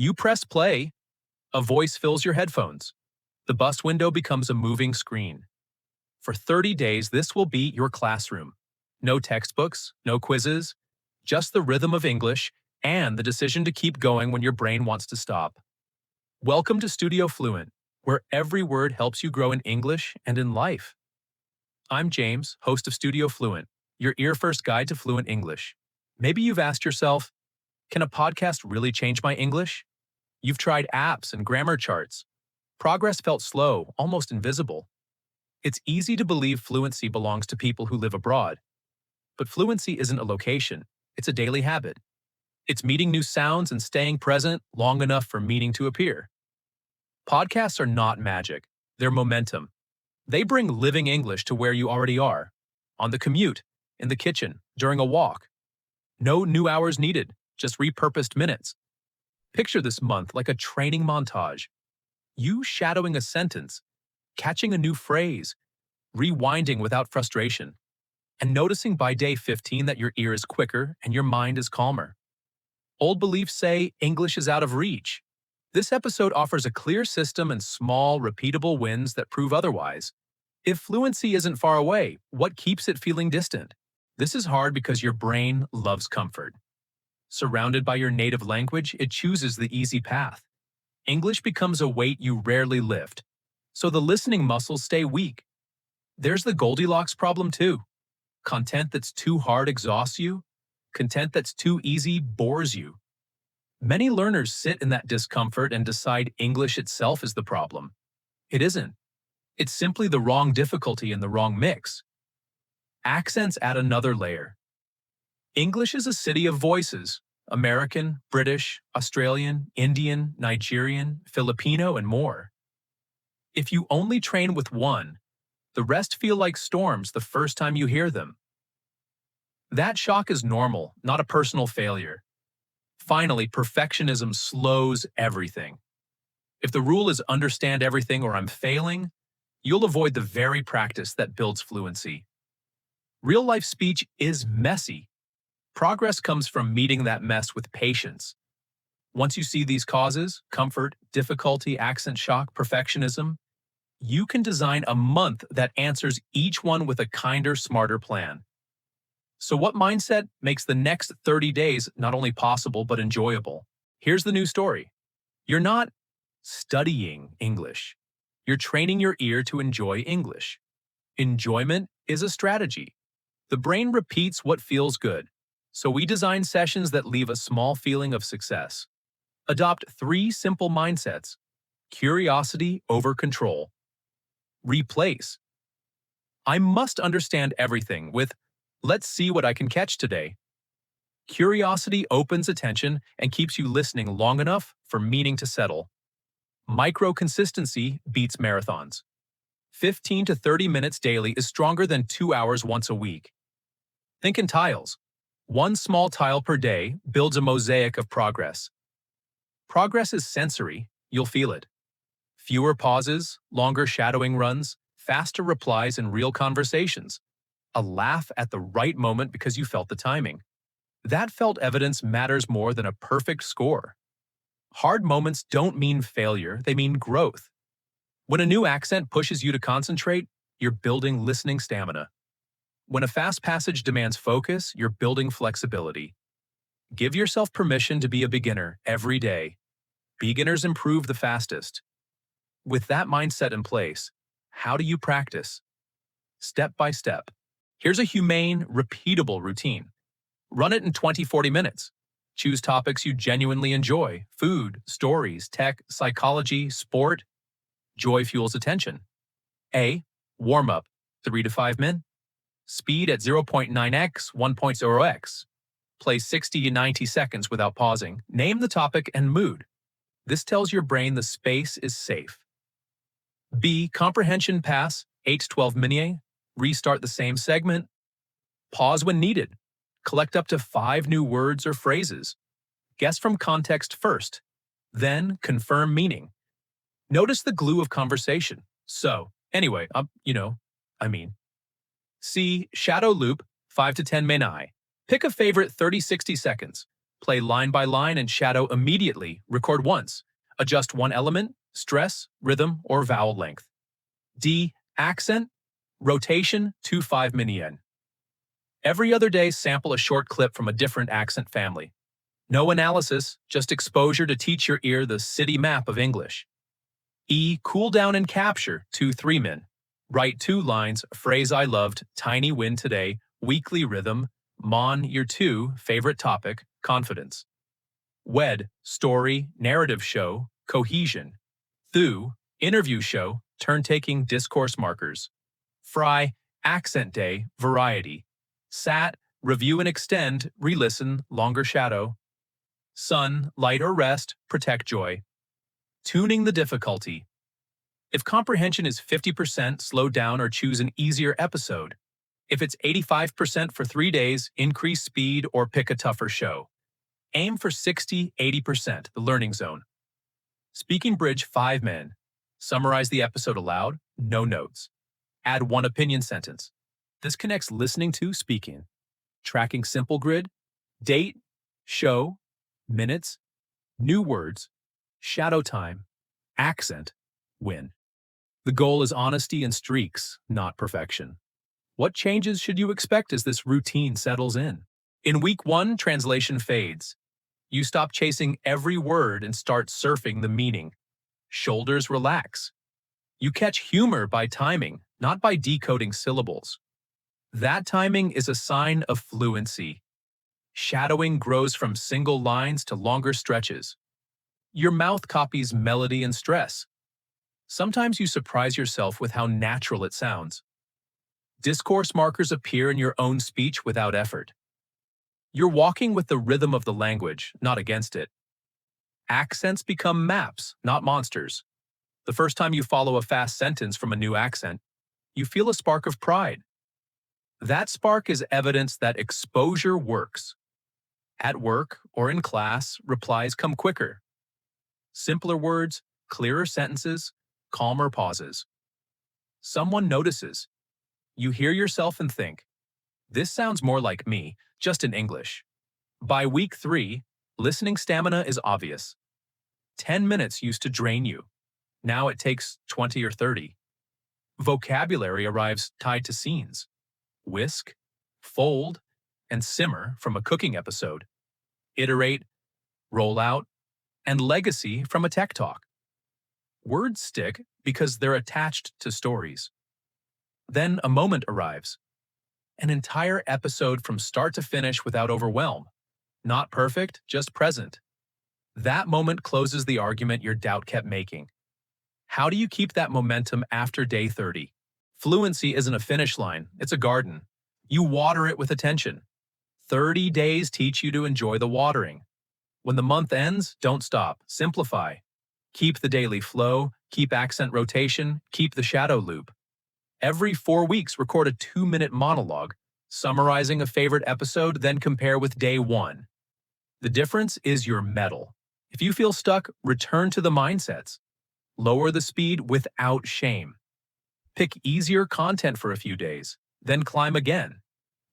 You press play, a voice fills your headphones. The bus window becomes a moving screen. For 30 days, this will be your classroom. No textbooks, no quizzes, just the rhythm of English and the decision to keep going when your brain wants to stop. Welcome to Studio Fluent, where every word helps you grow in English and in life. I'm James, host of Studio Fluent, your ear-first guide to fluent English. Maybe you've asked yourself, can a podcast really change my English? You've tried apps and grammar charts. Progress felt slow, almost invisible. It's easy to believe fluency belongs to people who live abroad. But fluency isn't a location, it's a daily habit. It's meeting new sounds and staying present long enough for meaning to appear. Podcasts are not magic, they're momentum. They bring living English to where you already are, on the commute, in the kitchen, during a walk. No new hours needed, just repurposed minutes. Picture this month like a training montage. You shadowing a sentence, catching a new phrase, rewinding without frustration, and noticing by day 15 that your ear is quicker and your mind is calmer. Old beliefs say English is out of reach. This episode offers a clear system and small, repeatable wins that prove otherwise. If fluency isn't far away, what keeps it feeling distant? This is hard because your brain loves comfort. Surrounded by your native language, it chooses the easy path. English becomes a weight you rarely lift, so the listening muscles stay weak. There's the Goldilocks problem too. Content that's too hard exhausts you. Content that's too easy bores you. Many learners sit in that discomfort and decide English itself is the problem. It isn't. It's simply the wrong difficulty and the wrong mix. Accents add another layer. English is a city of voices: American, British, Australian, Indian, Nigerian, Filipino, and more. If you only train with one, the rest feel like storms the first time you hear them. That shock is normal, not a personal failure. Finally, perfectionism slows everything. If the rule is understand everything or I'm failing, you'll avoid the very practice that builds fluency. Real-life speech is messy. Progress comes from meeting that mess with patience. Once you see these causes, comfort, difficulty, accent shock, perfectionism, you can design a month that answers each one with a kinder, smarter plan. So what mindset makes the next 30 days not only possible but enjoyable? Here's the new story. You're not studying English. You're training your ear to enjoy English. Enjoyment is a strategy. The brain repeats what feels good. So we design sessions that leave a small feeling of success. Adopt 3 simple mindsets. Curiosity over control. Replace I must understand everything with let's see what I can catch today. Curiosity opens attention and keeps you listening long enough for meaning to settle. Micro-consistency beats marathons. 15 to 30 minutes daily is stronger than 2 hours once a week. Think in tiles. One small tile per day builds a mosaic of progress. Progress is sensory, you'll feel it. Fewer pauses, longer shadowing runs, faster replies in real conversations. A laugh at the right moment because you felt the timing. That felt evidence matters more than a perfect score. Hard moments don't mean failure, they mean growth. When a new accent pushes you to concentrate, you're building listening stamina. When a fast passage demands focus, you're building flexibility. Give yourself permission to be a beginner every day. Beginners improve the fastest. With that mindset in place, how do you practice? Step by step. Here's a humane, repeatable routine. Run it in 20-40 minutes. Choose topics you genuinely enjoy: food, stories, tech, psychology, sport. Joy fuels attention. A. Warm up, 3 to 5 min. Speed at 0.9x, 1.0x. Play 60 to 90 seconds without pausing. Name the topic and mood. This tells your brain the space is safe. B. Comprehension pass, 8 to 12 minutes. Restart the same segment. Pause when needed. Collect up to 5 new words or phrases. Guess from context first. Then confirm meaning. Notice the glue of conversation. So, anyway, I mean. C. Shadow loop, 5 to 10 minutes. Pick a favorite 30-60 seconds. Play line by line and shadow immediately. Record once. Adjust one element, stress, rhythm, or vowel length. D. Accent, rotation 2-5 min. Every other day, sample a short clip from a different accent family. No analysis, just exposure to teach your ear the city map of English. E. Cool down and capture 2-3 min. Write 2 lines, phrase I loved, tiny win today, weekly rhythm, Mon year 2, favorite topic, confidence. Wed, story, narrative show, cohesion. Thu, interview show, turn-taking discourse markers. Fry, accent day, variety. Sat, review and extend, re-listen, longer shadow. Sun, light or rest, protect joy. Tuning the difficulty. If comprehension is 50%, slow down or choose an easier episode. If it's 85% for 3 days, increase speed or pick a tougher show. Aim for 60-80%, the learning zone. Speaking bridge 5 min. Summarize the episode aloud, no notes. Add 1 opinion sentence. This connects listening to speaking. Tracking simple grid, date, show, minutes, new words, shadow time, accent, win. The goal is honesty and streaks, not perfection. What changes should you expect as this routine settles in? In week 1, translation fades. You stop chasing every word and start surfing the meaning. Shoulders relax. You catch humor by timing, not by decoding syllables. That timing is a sign of fluency. Shadowing grows from single lines to longer stretches. Your mouth copies melody and stress. Sometimes you surprise yourself with how natural it sounds. Discourse markers appear in your own speech without effort. You're walking with the rhythm of the language, not against it. Accents become maps, not monsters. The first time you follow a fast sentence from a new accent, you feel a spark of pride. That spark is evidence that exposure works. At work or in class, replies come quicker. Simpler words, clearer sentences, calmer pauses. Someone notices. You hear yourself and think, this sounds more like me, just in English. By week 3, listening stamina is obvious. 10 minutes used to drain you. Now it takes 20 or 30. Vocabulary arrives tied to scenes. Whisk, fold, and simmer from a cooking episode. Iterate, roll out, and legacy from a tech talk. Words stick because they're attached to stories. Then a moment arrives. An entire episode from start to finish without overwhelm. Not perfect, just present. That moment closes the argument your doubt kept making. How do you keep that momentum after day 30? Fluency isn't a finish line, it's a garden. You water it with attention. 30 days teach you to enjoy the watering. When the month ends, don't stop, simplify. Keep the daily flow, keep accent rotation, keep the shadow loop. Every 4 weeks, record a 2-minute monologue, summarizing a favorite episode, then compare with day 1. The difference is your mettle. If you feel stuck, return to the mindsets. Lower the speed without shame. Pick easier content for a few days, then climb again.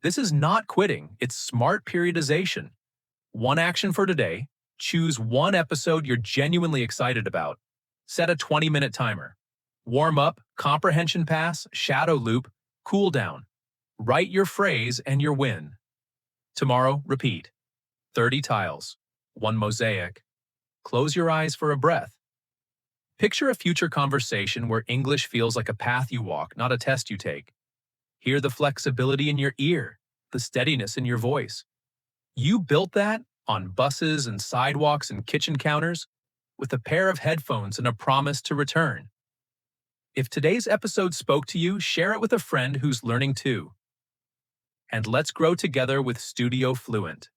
This is not quitting, it's smart periodization. 1 action for today, choose 1 episode you're genuinely excited about. Set a 20-minute timer. Warm up, comprehension pass, shadow loop, cool down. Write your phrase and your win. Tomorrow, repeat. 30 tiles, 1 mosaic. Close your eyes for a breath. Picture a future conversation where English feels like a path you walk, not a test you take. Hear the flexibility in your ear, the steadiness in your voice. You built that on buses and sidewalks and kitchen counters with a pair of headphones and a promise to return. If today's episode spoke to you, share it with a friend who's learning too. And let's grow together with Studio Fluent.